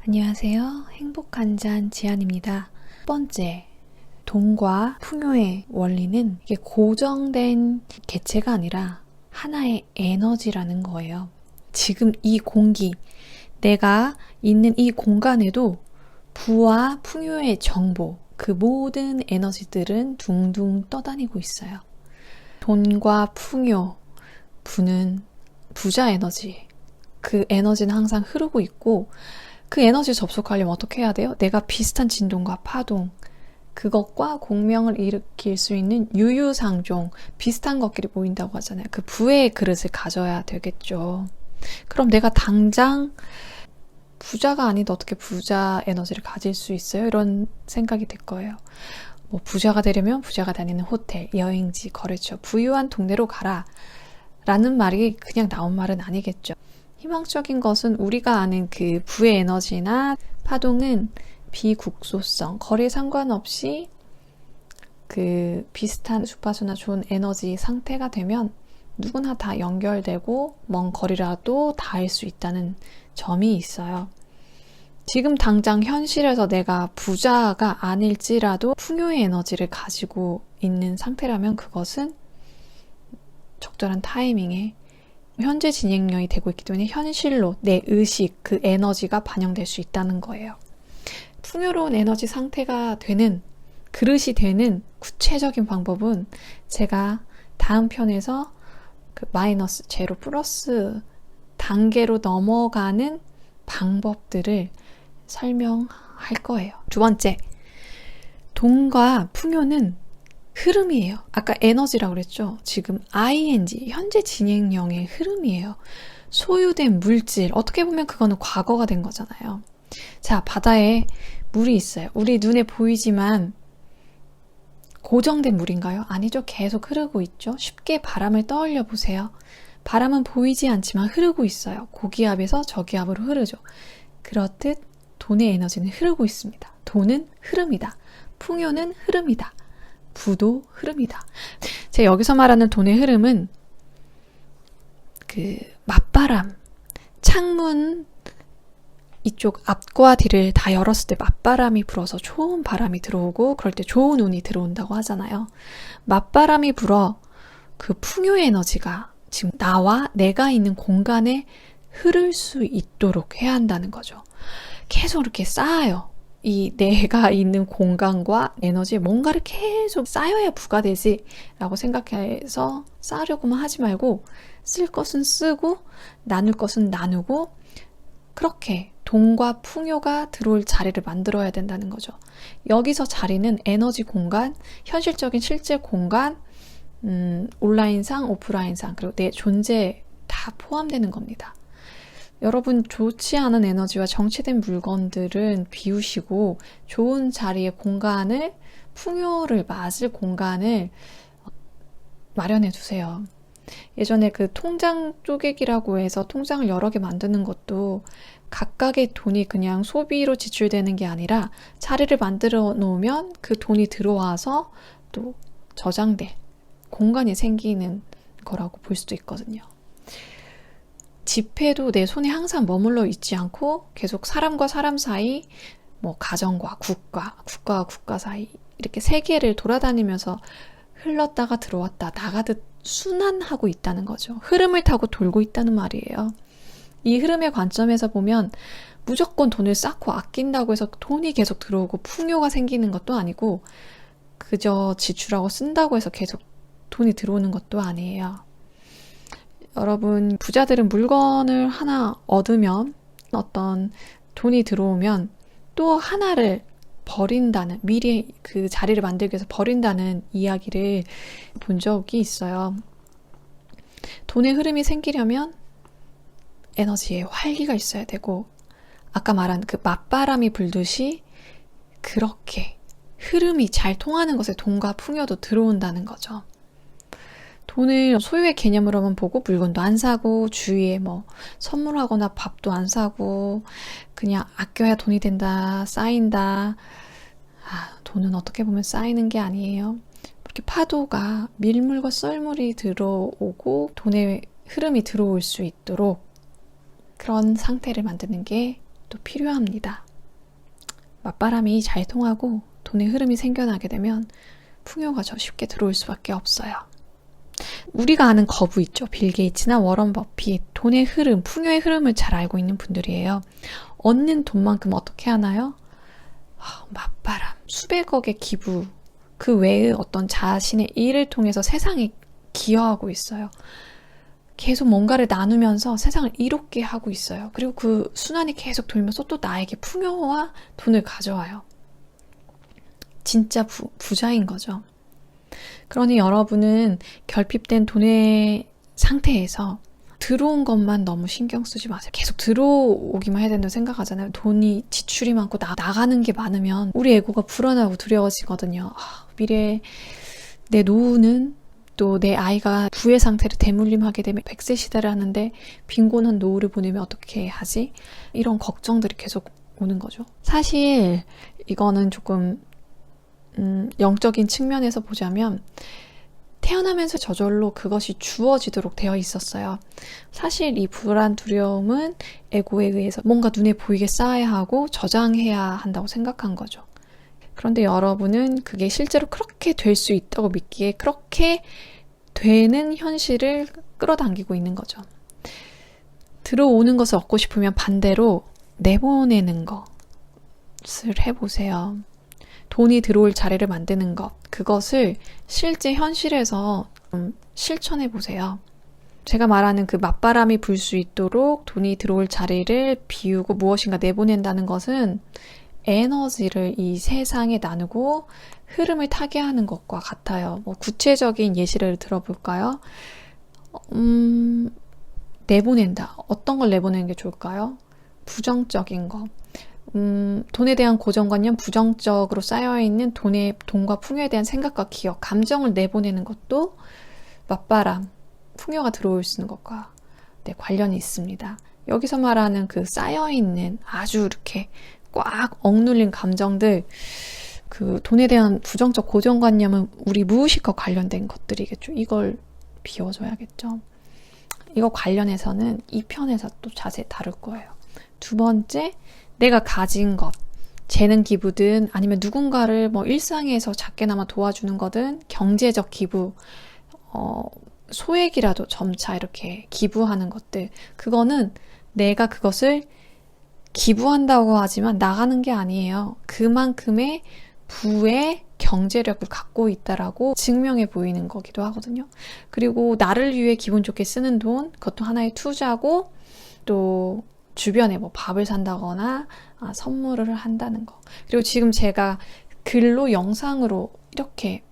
안녕하세요. 행복한 잔 지안입니다. 첫 번째, 돈과 풍요의 원리는 이게 고정된 개체가 아니라 하나의 에너지라는 거예요. 지금 이 공기, 내가 있는 이 공간에도 부와 풍요의 정보, 그 모든 에너지들은 둥둥 떠다니고 있어요. 돈과 풍요, 부는 부자 에너지, 그 에너지는 항상 흐르고 있고 그 에너지 접속하려면 어떻게 해야 돼요? 내가 비슷한 진동과 파동, 그것과 공명을 일으킬 수 있는 유유상종, 비슷한 것끼리 모인다고 하잖아요. 그 부의 그릇을 가져야 되겠죠. 그럼 내가 당장 부자가 아닌데 어떻게 부자 에너지를 가질 수 있어요? 이런 생각이 들 거예요. 뭐 부자가 되려면 부자가 다니는 호텔, 여행지, 거래처, 부유한 동네로 가라 라는 말이 그냥 나온 말은 아니겠죠. 희망적인 것은 우리가 아는 그 부의 에너지나 파동은 비국소성, 거리에 상관없이 그 비슷한 주파수나 좋은 에너지 상태가 되면 누구나 다 연결되고 먼 거리라도 닿을 수 있다는 점이 있어요. 지금 당장 현실에서 내가 부자가 아닐지라도 풍요의 에너지를 가지고 있는 상태라면 그것은 적절한 타이밍에 현재 진행형이 되고 있기 때문에 현실로 내 의식, 그 에너지가 반영될 수 있다는 거예요. 풍요로운 에너지 상태가 되는, 그릇이 되는 구체적인 방법은 제가 다음 편에서 그 마이너스, 제로, 플러스 단계로 넘어가는 방법들을 설명할 거예요. 두 번째, 돈과 풍요는 흐름이에요. 아까 에너지라고 그랬죠? 지금 ing, 현재 진행형의 흐름이에요. 소유된 물질, 어떻게 보면 그거는 과거가 된 거잖아요. 자, 바다에 물이 있어요. 우리 눈에 보이지만 고정된 물인가요? 아니죠. 계속 흐르고 있죠. 쉽게 바람을 떠올려 보세요. 바람은 보이지 않지만 흐르고 있어요. 고기압에서 저기압으로 흐르죠. 그렇듯 돈의 에너지는 흐르고 있습니다. 돈은 흐름이다. 풍요는 흐름이다. 부도 흐름이다. 제가 여기서 말하는 돈의 흐름은 그 맞바람, 창문 이쪽 앞과 뒤를 다 열었을 때 맞바람이 불어서 좋은 바람이 들어오고 그럴 때 좋은 운이 들어온다고 하잖아요. 맞바람이 불어 그 풍요의 에너지가 지금 나와 내가 있는 공간에 흐를 수 있도록 해야 한다는 거죠. 계속 이렇게 쌓아요. 이 내가 있는 공간과 에너지에 뭔가를 계속 쌓여야 부가되지 라고 생각해서 쌓으려고만 하지 말고 쓸 것은 쓰고 나눌 것은 나누고 그렇게 돈과 풍요가 들어올 자리를 만들어야 된다는 거죠. 여기서 자리는 에너지 공간, 현실적인 실제 공간, 온라인상, 오프라인상 그리고 내 존재에 다 포함되는 겁니다. 여러분 좋지 않은 에너지와 정체된 물건들은 비우시고 좋은 자리의 공간을, 풍요를 맞을 공간을 마련해 두세요. 예전에 그 통장 쪼개기라고 해서 통장을 여러 개 만드는 것도 각각의 돈이 그냥 소비로 지출되는 게 아니라 자리를 만들어 놓으면 그 돈이 들어와서 또 저장될 공간이 생기는 거라고 볼 수도 있거든요. 지폐도 내 손에 항상 머물러 있지 않고 계속 사람과 사람 사이, 뭐 가정과 국가, 국가와 국가 사이 이렇게 세계를 돌아다니면서 흘렀다가 들어왔다 나가듯 순환하고 있다는 거죠. 흐름을 타고 돌고 있다는 말이에요. 이 흐름의 관점에서 보면 무조건 돈을 쌓고 아낀다고 해서 돈이 계속 들어오고 풍요가 생기는 것도 아니고 그저 지출하고 쓴다고 해서 계속 돈이 들어오는 것도 아니에요. 여러분 부자들은 물건을 하나 얻으면 어떤 돈이 들어오면 또 하나를 버린다는, 미리 그 자리를 만들기 위해서 버린다는 이야기를 본 적이 있어요. 돈의 흐름이 생기려면 에너지에 활기가 있어야 되고 아까 말한 그 맞바람이 불듯이 그렇게 흐름이 잘 통하는 것에 돈과 풍요도 들어온다는 거죠. 돈을 소유의 개념으로만 보고 물건도 안 사고 주위에 뭐 선물하거나 밥도 안 사고 그냥 아껴야 돈이 된다, 쌓인다. 돈은 어떻게 보면 쌓이는 게 아니에요. 이렇게 파도가 밀물과 썰물이 들어오고 돈의 흐름이 들어올 수 있도록 그런 상태를 만드는 게 또 필요합니다. 맞바람이 잘 통하고 돈의 흐름이 생겨나게 되면 풍요가 더 쉽게 들어올 수밖에 없어요. 우리가 아는 거부 있죠. 빌 게이츠나 워런 버핏, 돈의 흐름, 풍요의 흐름을 잘 알고 있는 분들이에요. 얻는 돈만큼 어떻게 하나요? 맞바람, 수백억의 기부, 그 외의 어떤 자신의 일을 통해서 세상에 기여하고 있어요. 계속 뭔가를 나누면서 세상을 이롭게 하고 있어요. 그리고 그 순환이 계속 돌면서 또 나에게 풍요와 돈을 가져와요. 진짜 부자인 거죠. 그러니 여러분은 결핍된 돈의 상태에서 들어온 것만 너무 신경 쓰지 마세요. 계속 들어오기만 해야 된다고 생각하잖아요. 돈이 지출이 많고 나가는 게 많으면 우리 에고가 불안하고 두려워지거든요. 미래에 내 노후는, 또 내 아이가 부의 상태를 대물림하게 되면 100세 시대를 하는데 빈곤한 노후를 보내면 어떻게 하지? 이런 걱정들이 계속 오는 거죠. 사실 이거는 조금 영적인 측면에서 보자면 태어나면서 저절로 그것이 주어지도록 되어 있었어요. 사실 이 불안, 두려움은 에고에 의해서 뭔가 눈에 보이게 쌓아야 하고 저장해야 한다고 생각한 거죠. 그런데 여러분은 그게 실제로 그렇게 될 수 있다고 믿기에 그렇게 되는 현실을 끌어당기고 있는 거죠. 들어오는 것을 얻고 싶으면 반대로 내보내는 것을 해보세요. 돈이 들어올 자리를 만드는 것, 그것을 실제 현실에서 실천해 보세요. 제가 말하는 그 맞바람이 불 수 있도록 돈이 들어올 자리를 비우고 무엇인가 내보낸다는 것은 에너지를 이 세상에 나누고 흐름을 타게 하는 것과 같아요. 구체적인 예시를 들어볼까요? 내보낸다. 어떤 걸 내보내는 게 좋을까요? 부정적인 거. 돈에 대한 고정관념, 부정적으로 쌓여있는 돈과 풍요에 대한 생각과 기억, 감정을 내보내는 것도 맞바람, 풍요가 들어올 수 있는 것과 관련이 있습니다. 여기서 말하는 그 쌓여있는 아주 이렇게 꽉 억눌린 감정들, 그 돈에 대한 부정적 고정관념은 우리 무의식과 관련된 것들이겠죠. 이걸 비워줘야겠죠. 이거 관련해서는 이 편에서 또 자세히 다룰 거예요. 두 번째, 내가 가진 것, 재능 기부든 아니면 누군가를 일상에서 작게나마 도와주는 거든 경제적 기부, 소액이라도 점차 이렇게 기부하는 것들, 그거는 내가 그것을 기부한다고 하지만 나가는 게 아니에요. 그만큼의 부의 경제력을 갖고 있다라고 증명해 보이는 거기도 하거든요. 그리고 나를 위해 기분 좋게 쓰는 돈, 그것도 하나의 투자고, 또 주변에 밥을 산다거나 선물을 한다는 거. 그리고 지금 제가 글로 영상으로 이렇게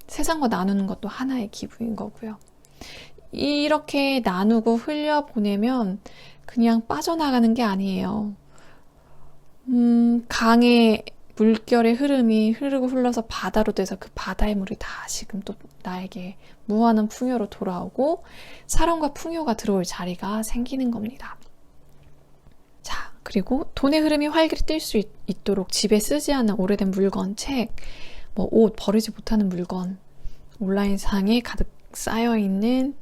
세상과 나누는 것도 하나의 기부인 거고요. 이렇게 나누고 흘려보내면 그냥 빠져나가는 게 아니에요. 강의 물결의 흐름이 흐르고 흘러서 바다로 돼서 그 바다의 물이 다시금 또 나에게 무한한 풍요로 돌아오고 사랑과 풍요가 들어올 자리가 생기는 겁니다. 자, 그리고 돈의 흐름이 활기를 띨 수 있도록 집에 쓰지 않은 오래된 물건, 책, 옷, 버리지 못하는 물건, 온라인상에 가득 쌓여있는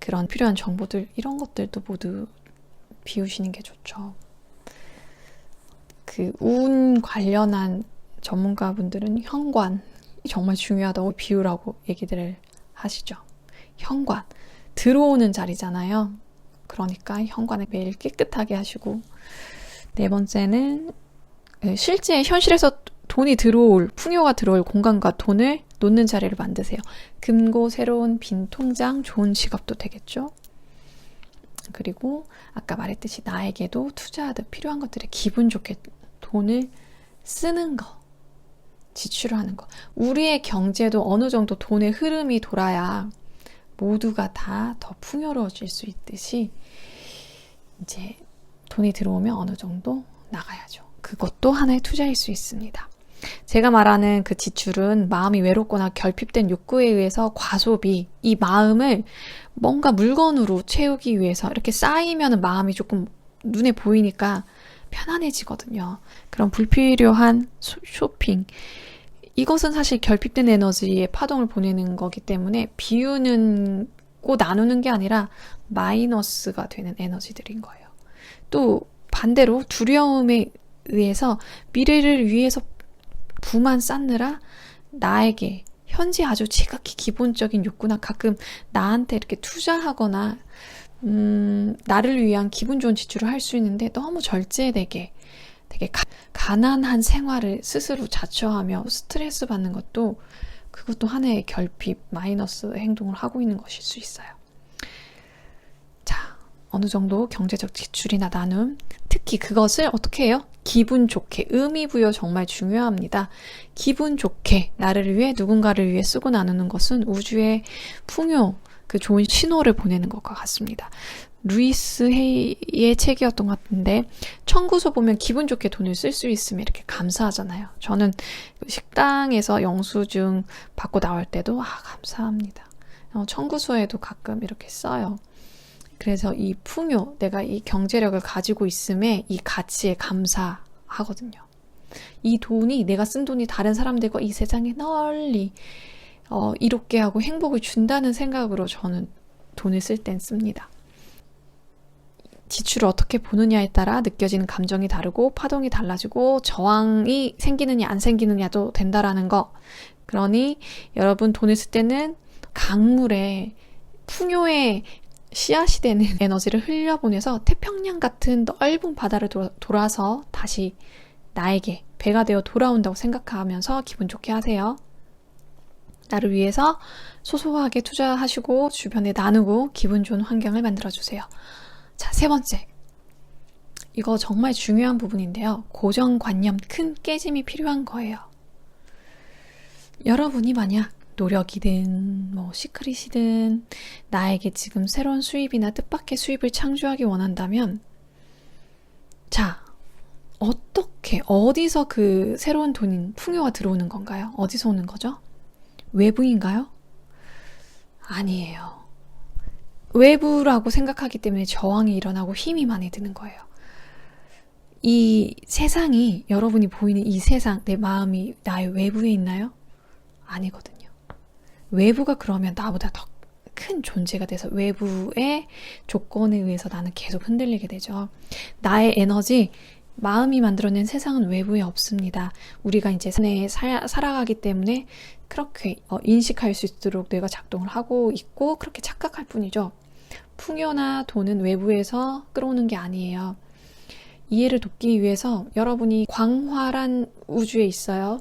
그런 필요한 정보들, 이런 것들도 모두 비우시는 게 좋죠. 그 운 관련한 전문가분들은 현관이 정말 중요하다고 비우라고 얘기들을 하시죠. 현관, 들어오는 자리잖아요. 그러니까 현관을 매일 깨끗하게 하시고, 네 번째는 실제 현실에서 돈이 들어올, 풍요가 들어올 공간과 돈을 놓는 자리를 만드세요. 금고, 새로운 빈 통장, 좋은 지갑도 되겠죠. 그리고 아까 말했듯이 나에게도 투자하듯 필요한 것들에 기분 좋게 돈을 쓰는 거, 지출을 하는 거. 우리의 경제도 어느 정도 돈의 흐름이 돌아야 모두가 다 더 풍요로워질 수 있듯이 이제 돈이 들어오면 어느 정도 나가야죠. 그것도 하나의 투자일 수 있습니다. 제가 말하는 그 지출은 마음이 외롭거나 결핍된 욕구에 의해서 과소비, 이 마음을 뭔가 물건으로 채우기 위해서 이렇게 쌓이면 마음이 조금 눈에 보이니까 편안해지거든요. 그런 불필요한 쇼핑, 이것은 사실 결핍된 에너지의 파동을 보내는 거기 때문에 비우는 고 나누는 게 아니라 마이너스가 되는 에너지들인 거예요. 또 반대로 두려움에 의해서 미래를 위해서 부만 쌓느라 나에게 현재 아주 지극히 기본적인 욕구나 가끔 나한테 이렇게 투자하거나 나를 위한 기분 좋은 지출을 할 수 있는데 너무 절제되게 되게 가난한 생활을 스스로 자처하며 스트레스 받는 것도 그것도 하나의 결핍, 마이너스 행동을 하고 있는 것일 수 있어요. 자, 어느 정도 경제적 지출이나 나눔, 특히 그것을 어떻게 해요? 기분 좋게, 의미 부여 정말 중요합니다. 기분 좋게 나를 위해 누군가를 위해 쓰고 나누는 것은 우주의 풍요, 그 좋은 신호를 보내는 것과 같습니다. 루이스 헤이의 책이었던 것 같은데 청구서 보면 기분 좋게 돈을 쓸 수 있으면 이렇게 감사하잖아요. 저는 식당에서 영수증 받고 나올 때도 감사합니다. 청구서에도 가끔 이렇게 써요. 그래서 이 풍요, 내가 이 경제력을 가지고 있음에 이 가치에 감사하거든요. 이 돈이, 내가 쓴 돈이 다른 사람들과 이 세상에 널리 이롭게 하고 행복을 준다는 생각으로 저는 돈을 쓸 땐 씁니다. 지출을 어떻게 보느냐에 따라 느껴지는 감정이 다르고 파동이 달라지고 저항이 생기느냐 안 생기느냐도 된다라는 거. 그러니 여러분 돈을 쓸 때는 강물에 풍요의 씨앗이 되는 에너지를 흘려보내서 태평양 같은 넓은 바다를 돌아서 다시 나에게 배가 되어 돌아온다고 생각하면서 기분 좋게 하세요. 나를 위해서 소소하게 투자하시고 주변에 나누고 기분 좋은 환경을 만들어주세요. 자, 세 번째. 이거 정말 중요한 부분인데요. 고정관념, 큰 깨짐이 필요한 거예요. 여러분이 만약 노력이든 시크릿이든 나에게 지금 새로운 수입이나 뜻밖의 수입을 창조하기 원한다면 자, 어떻게, 어디서 그 새로운 돈인 풍요가 들어오는 건가요? 어디서 오는 거죠? 외부인가요? 아니에요. 외부라고 생각하기 때문에 저항이 일어나고 힘이 많이 드는 거예요. 이 세상이, 여러분이 보이는 이 세상, 내 마음이 나의 외부에 있나요? 아니거든요. 외부가 그러면 나보다 더 큰 존재가 돼서 외부의 조건에 의해서 나는 계속 흔들리게 되죠. 나의 에너지, 마음이 만들어낸 세상은 외부에 없습니다. 우리가 이제 산에 살아가기 때문에 그렇게 인식할 수 있도록 뇌가 작동을 하고 있고 그렇게 착각할 뿐이죠. 풍요나 돈은 외부에서 끌어오는 게 아니에요. 이해를 돕기 위해서 여러분이 광활한 우주에 있어요.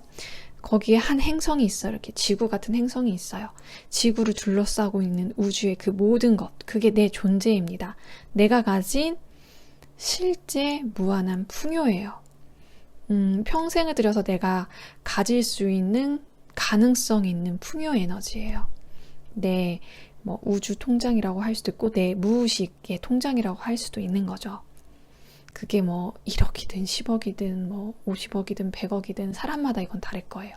거기에 한 행성이 있어요. 이렇게 지구 같은 행성이 있어요. 지구를 둘러싸고 있는 우주의 그 모든 것, 그게 내 존재입니다. 내가 가진 실제 무한한 풍요예요. 평생을 들여서 내가 가질 수 있는 가능성 있는 풍요 에너지예요. 내 우주 통장이라고 할 수도 있고 내 무의식의 통장이라고 할 수도 있는 거죠. 그게 1억이든 10억이든 50억이든 100억이든 사람마다 이건 다를 거예요.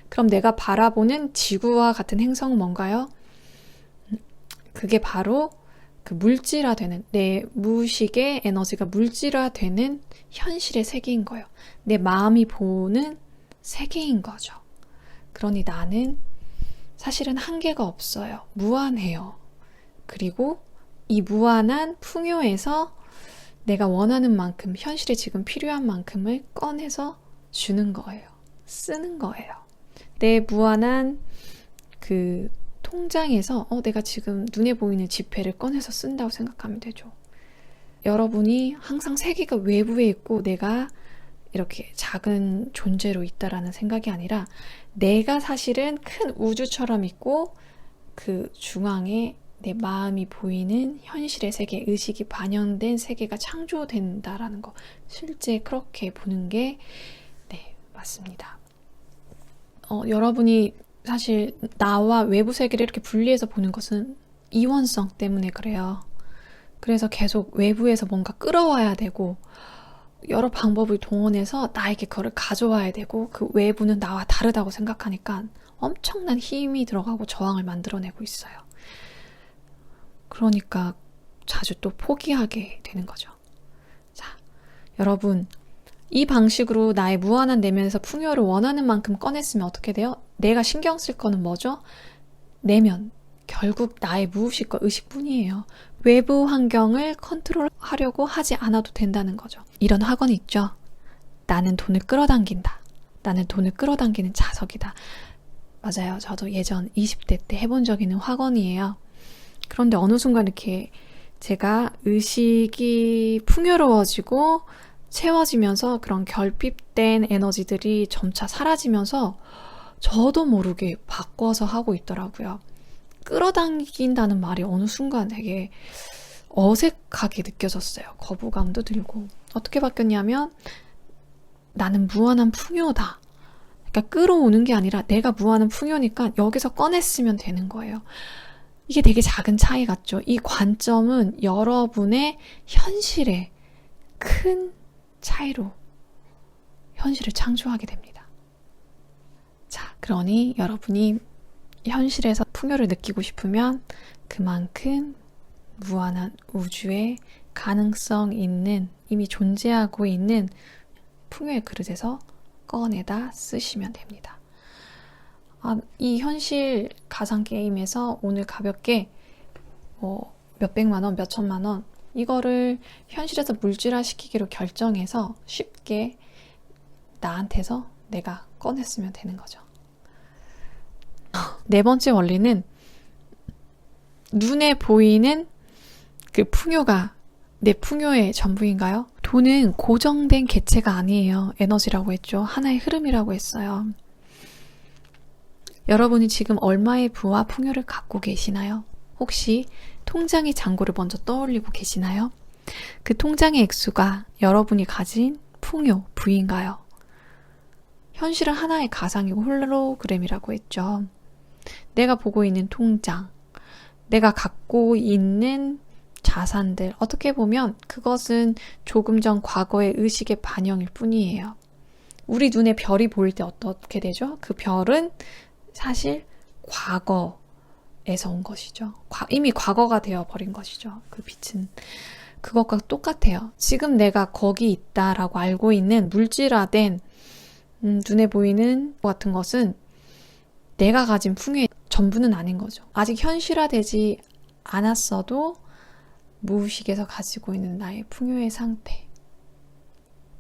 그럼 내가 바라보는 지구와 같은 행성은 뭔가요? 그게 바로 그 물질화되는, 내 무의식의 에너지가 물질화되는 현실의 세계인 거예요. 내 마음이 보는 세계인 거죠. 그러니 나는 사실은 한계가 없어요. 무한해요. 그리고 이 무한한 풍요에서 내가 원하는 만큼, 현실에 지금 필요한 만큼을 꺼내서 주는 거예요. 쓰는 거예요. 내 무한한 그 통장에서 내가 지금 눈에 보이는 지폐를 꺼내서 쓴다고 생각하면 되죠. 여러분이 항상 세계가 외부에 있고 내가 이렇게 작은 존재로 있다라는 생각이 아니라 내가 사실은 큰 우주처럼 있고 그 중앙에 내 마음이 보이는 현실의 세계, 의식이 반영된 세계가 창조된다라는 거, 실제 그렇게 보는 게 맞습니다. 여러분이 사실 나와 외부 세계를 이렇게 분리해서 보는 것은 이원성 때문에 그래요. 그래서 계속 외부에서 뭔가 끌어와야 되고 여러 방법을 동원해서 나에게 그거를 가져와야 되고 그 외부는 나와 다르다고 생각하니까 엄청난 힘이 들어가고 저항을 만들어내고 있어요. 그러니까 자주 또 포기하게 되는 거죠. 자, 여러분, 이 방식으로 나의 무한한 내면에서 풍요를 원하는 만큼 꺼냈으면 어떻게 돼요? 내가 신경 쓸 거는 뭐죠? 내면, 결국 나의 무의식과 의식뿐이에요. 외부 환경을 컨트롤하려고 하지 않아도 된다는 거죠. 이런 학원이 있죠. 나는 돈을 끌어당긴다. 나는 돈을 끌어당기는 자석이다. 맞아요. 저도 예전 20대 때 해본 적 있는 학원이에요. 그런데 어느 순간 이렇게 제가 의식이 풍요로워지고 채워지면서 그런 결핍된 에너지들이 점차 사라지면서 저도 모르게 바꿔서 하고 있더라고요. 끌어당긴다는 말이 어느 순간 되게 어색하게 느껴졌어요. 거부감도 들고. 어떻게 바뀌었냐면 나는 무한한 풍요다. 그러니까 끌어오는 게 아니라 내가 무한한 풍요니까 여기서 꺼냈으면 되는 거예요. 이게 되게 작은 차이 같죠? 이 관점은 여러분의 현실에 큰 차이로 현실을 창조하게 됩니다. 자, 그러니 여러분이 현실에서 풍요를 느끼고 싶으면 그만큼 무한한 우주의 가능성 있는, 이미 존재하고 있는 풍요의 그릇에서 꺼내다 쓰시면 됩니다. 이 현실 가상 게임에서 오늘 가볍게 몇백만 원, 몇천만 원 이거를 현실에서 물질화 시키기로 결정해서 쉽게 나한테서 내가 꺼냈으면 되는 거죠. 네 번째 원리는 눈에 보이는 그 풍요가 내 풍요의 전부인가요? 돈은 고정된 개체가 아니에요. 에너지라고 했죠. 하나의 흐름이라고 했어요. 여러분이 지금 얼마의 부와 풍요를 갖고 계시나요? 혹시 통장의 잔고를 먼저 떠올리고 계시나요? 그 통장의 액수가 여러분이 가진 풍요, 부인가요? 현실은 하나의 가상이고 홀로그램이라고 했죠. 내가 보고 있는 통장, 내가 갖고 있는 자산들, 어떻게 보면 그것은 조금 전 과거의 의식의 반영일 뿐이에요. 우리 눈에 별이 보일 때 어떻게 되죠? 그 별은 사실 과거에서 온 것이죠. 이미 과거가 되어버린 것이죠. 그 빛은. 그것과 똑같아요. 지금 내가 거기 있다라고 알고 있는 물질화된 눈에 보이는 것 같은 것은 내가 가진 풍요의 전부는 아닌 거죠. 아직 현실화되지 않았어도 무의식에서 가지고 있는 나의 풍요의 상태,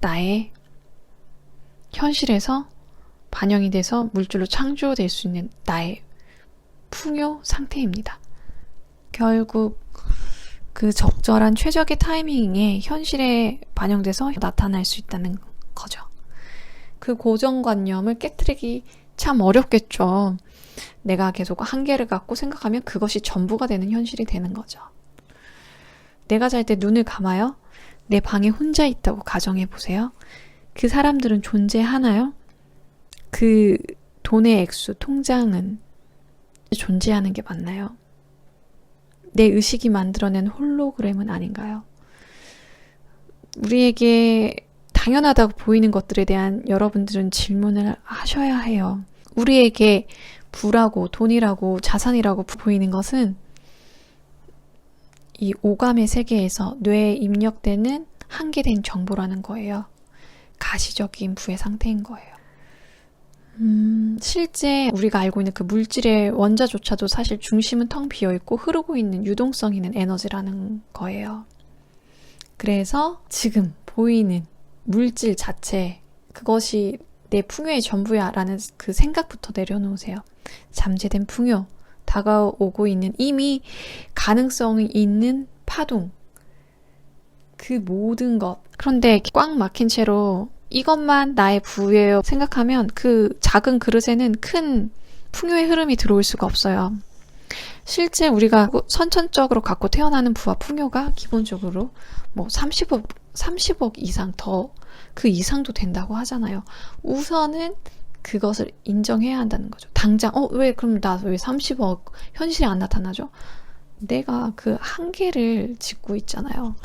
나의 현실에서 반영이 돼서 물질로 창조될 수 있는 나의 풍요 상태입니다. 결국 그 적절한 최적의 타이밍에 현실에 반영돼서 나타날 수 있다는 거죠. 그 고정관념을 깨트리기 참 어렵겠죠. 내가 계속 한계를 갖고 생각하면 그것이 전부가 되는 현실이 되는 거죠. 내가 잘 때 눈을 감아요. 내 방에 혼자 있다고 가정해 보세요. 그 사람들은 존재하나요? 그 돈의 액수, 통장은 존재하는 게 맞나요? 내 의식이 만들어낸 홀로그램은 아닌가요? 우리에게 당연하다고 보이는 것들에 대한 여러분들은 질문을 하셔야 해요. 우리에게 부라고 돈이라고 자산이라고 보이는 것은 이 오감의 세계에서 뇌에 입력되는 한계된 정보라는 거예요. 가시적인 부의 상태인 거예요. 실제 우리가 알고 있는 그 물질의 원자조차도 사실 중심은 텅 비어있고 흐르고 있는 유동성 있는 에너지라는 거예요. 그래서 지금 보이는 물질 자체, 그것이 내 풍요의 전부야 라는 그 생각부터 내려놓으세요. 잠재된 풍요, 다가오고 있는 이미 가능성이 있는 파동, 그 모든 것. 그런데 꽉 막힌 채로 이것만 나의 부예요 생각하면 그 작은 그릇에는 큰 풍요의 흐름이 들어올 수가 없어요. 실제 우리가 선천적으로 갖고 태어나는 부와 풍요가 기본적으로 뭐 30억 이상 더 그 이상도 된다고 하잖아요. 우선은 그것을 인정해야 한다는 거죠. 당장 왜 그럼 나 왜 30억 현실에 안 나타나죠? 내가 그 한계를 짓고 있잖아요.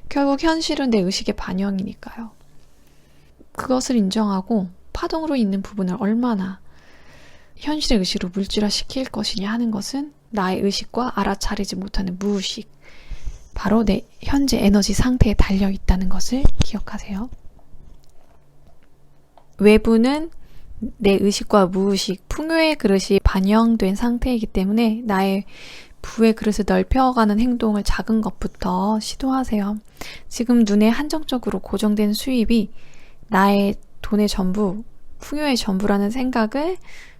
결국 현실은 내 의식의 반영이니까요. 그것을 인정하고 파동으로 있는 부분을 얼마나 현실의 의식으로 물질화시킬 것이냐 하는 것은 나의 의식과 알아차리지 못하는 무의식, 바로 내 현재 에너지 상태에 달려 있다는 것을 기억하세요. 외부는 내 의식과 무의식, 풍요의 그릇이 반영된 상태이기 때문에 나의 부의 그릇을 넓혀가는 행동을 작은 것부터 시도하세요. 지금 눈에 한정적으로 고정된 수입이 나의 돈의 전부, 풍요의 전부라는 생각을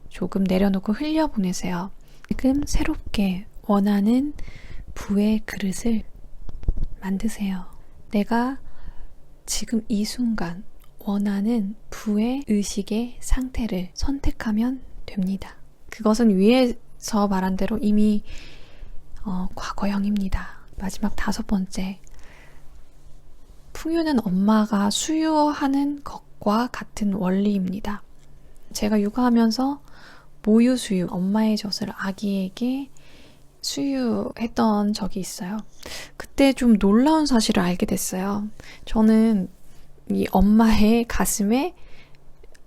조금 내려놓고 흘려보내세요. 지금 새롭게 원하는 부의 그릇을 만드세요. 내가 지금 이 순간 원하는 부의 의식의 상태를 선택하면 됩니다. 그것은 위에서 말한 대로 이미 과거형입니다. 마지막 5번째. 풍요는 엄마가 수유하는 것과 같은 원리입니다. 제가 육아하면서 모유 수유, 엄마의 젖을 아기에게 수유했던 적이 있어요. 그때 좀 놀라운 사실을 알게 됐어요. 저는 이 엄마의 가슴에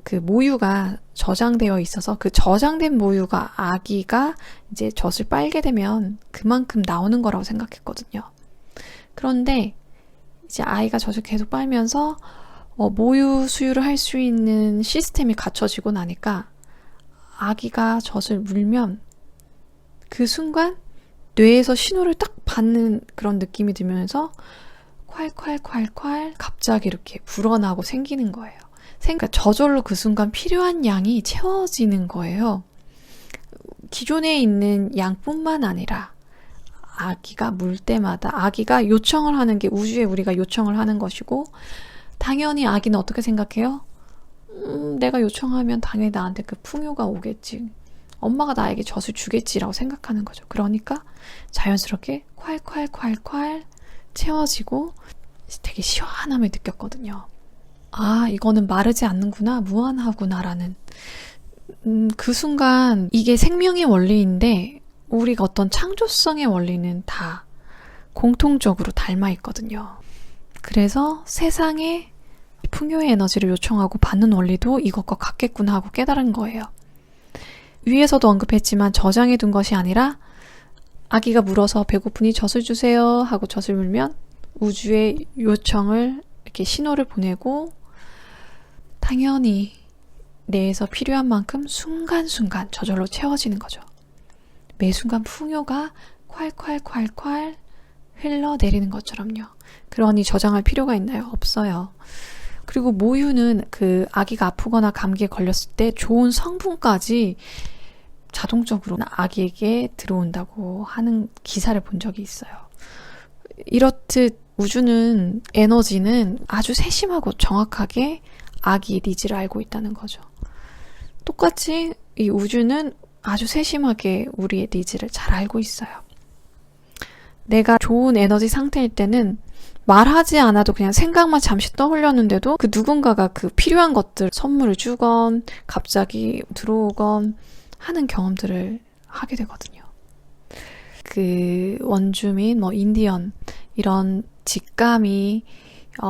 그 모유가 저장되어 있어서 그 저장된 모유가 아기가 이제 젖을 빨게 되면 그만큼 나오는 거라고 생각했거든요. 그런데 이제 아이가 젖을 계속 빨면서 모유 수유를 할 수 있는 시스템이 갖춰지고 나니까 아기가 젖을 물면 그 순간 뇌에서 신호를 딱 받는 그런 느낌이 들면서 콸콸콸콸 갑자기 이렇게 불어나고 생기는 거예요. 그러니까 저절로 그 순간 필요한 양이 채워지는 거예요. 기존에 있는 양뿐만 아니라 아기가 물 때마다 아기가 요청을 하는 게 우주에 우리가 요청을 하는 것이고 당연히 아기는 어떻게 생각해요? 내가 요청하면 당연히 나한테 그 풍요가 오겠지. 엄마가 나에게 젖을 주겠지라고 생각하는 거죠. 그러니까 자연스럽게 콸콸콸콸 채워지고 되게 시원함을 느꼈거든요. 아, 이거는 마르지 않는구나, 무한하구나라는 그 순간 이게 생명의 원리인데 우리가 어떤 창조성의 원리는 다 공통적으로 닮아 있거든요. 그래서 세상에 풍요의 에너지를 요청하고 받는 원리도 이것과 같겠구나 하고 깨달은 거예요. 위에서도 언급했지만 저장해 둔 것이 아니라 아기가 물어서 배고프니 젖을 주세요 하고 젖을 물면 우주의 요청을 이렇게 신호를 보내고 당연히 내에서 필요한 만큼 순간순간 저절로 채워지는 거죠. 매 순간 풍요가 콸콸콸콸 흘러내리는 것처럼요. 그러니 저장할 필요가 있나요? 없어요. 그리고 모유는 그 아기가 아프거나 감기에 걸렸을 때 좋은 성분까지 자동적으로 아기에게 들어온다고 하는 기사를 본 적이 있어요. 이렇듯 우주는 에너지는 아주 세심하고 정확하게 아기의 니즈를 알고 있다는 거죠. 똑같이 이 우주는 아주 세심하게 우리의 니즈를 잘 알고 있어요. 내가 좋은 에너지 상태일 때는 말하지 않아도 그냥 생각만 잠시 떠올렸는데도 그 누군가가 그 필요한 것들 선물을 주건 갑자기 들어오건 하는 경험들을 하게 되거든요. 그 원주민, 인디언 이런 직감이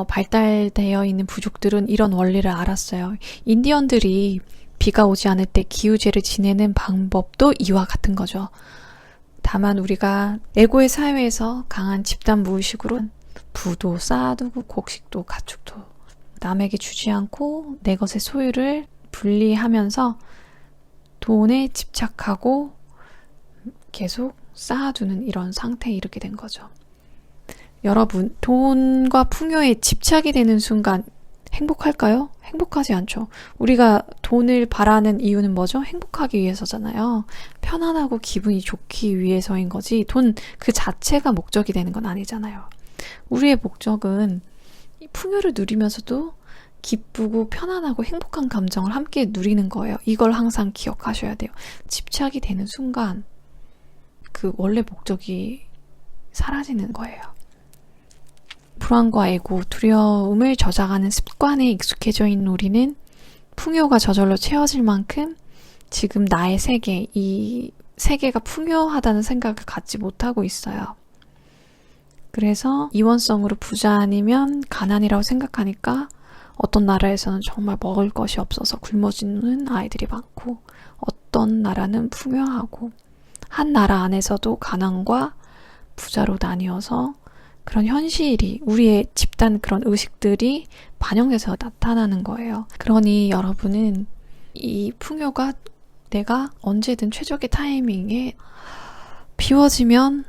발달되어 있는 부족들은 이런 원리를 알았어요. 인디언들이 비가 오지 않을 때 기우제를 지내는 방법도 이와 같은 거죠. 다만 우리가 에고의 사회에서 강한 집단 무의식으로 부도 쌓아두고 곡식도 가축도 남에게 주지 않고 내 것의 소유를 분리하면서 돈에 집착하고 계속 쌓아두는 이런 상태에 이르게 된 거죠. 여러분, 돈과 풍요에 집착이 되는 순간 행복할까요? 행복하지 않죠. 우리가 돈을 바라는 이유는 뭐죠? 행복하기 위해서잖아요. 편안하고 기분이 좋기 위해서인 거지 돈 그 자체가 목적이 되는 건 아니잖아요. 우리의 목적은 풍요를 누리면서도 기쁘고 편안하고 행복한 감정을 함께 누리는 거예요. 이걸 항상 기억하셔야 돼요. 집착이 되는 순간 그 원래 목적이 사라지는 거예요. 불안과 애고, 두려움을 저장하는 습관에 익숙해져 있는 우리는 풍요가 저절로 채워질 만큼 지금 나의 세계, 이 세계가 풍요하다는 생각을 갖지 못하고 있어요. 그래서 이원성으로 부자 아니면 가난이라고 생각하니까 어떤 나라에서는 정말 먹을 것이 없어서 굶어 죽는 아이들이 많고 어떤 나라는 풍요하고 한 나라 안에서도 가난과 부자로 나뉘어서 그런 현실이 우리의 집단 그런 의식들이 반영돼서 나타나는 거예요. 그러니 여러분은 이 풍요가 내가 언제든 최적의 타이밍에 비워지면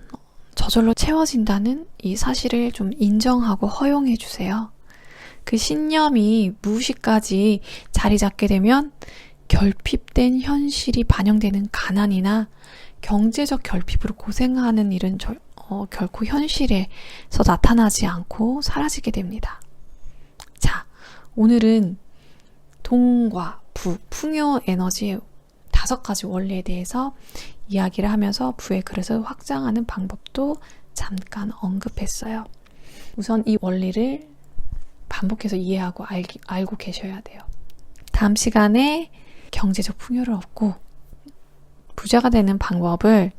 저절로 채워진다는 이 사실을 좀 인정하고 허용해 주세요. 그 신념이 무의식까지 자리 잡게 되면 결핍된 현실이 반영되는 가난이나 경제적 결핍으로 고생하는 일은 결코 현실에서 나타나지 않고 사라지게 됩니다. 자, 오늘은 동과 부, 풍요 에너지의 5가지 원리에 대해서 이야기를 하면서 부의 그릇을 확장하는 방법도 잠깐 언급했어요. 우선 이 원리를 반복해서 이해하고 알고 계셔야 돼요. 다음 시간에 경제적 풍요를 얻고 부자가 되는 방법을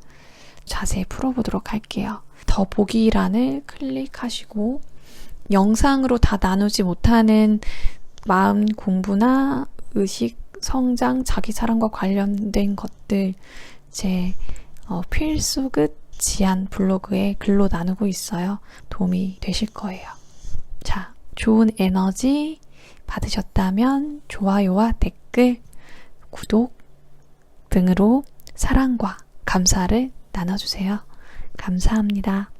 자세히 풀어보도록 할게요. 더보기란을 클릭하시고 영상으로 다 나누지 못하는 마음 공부나 의식, 성장, 자기사랑과 관련된 것들 제 필수급 지안 블로그에 글로 나누고 있어요. 도움이 되실 거예요. 자, 좋은 에너지 받으셨다면 좋아요와 댓글, 구독 등으로 사랑과 감사를 나눠주세요. 감사합니다.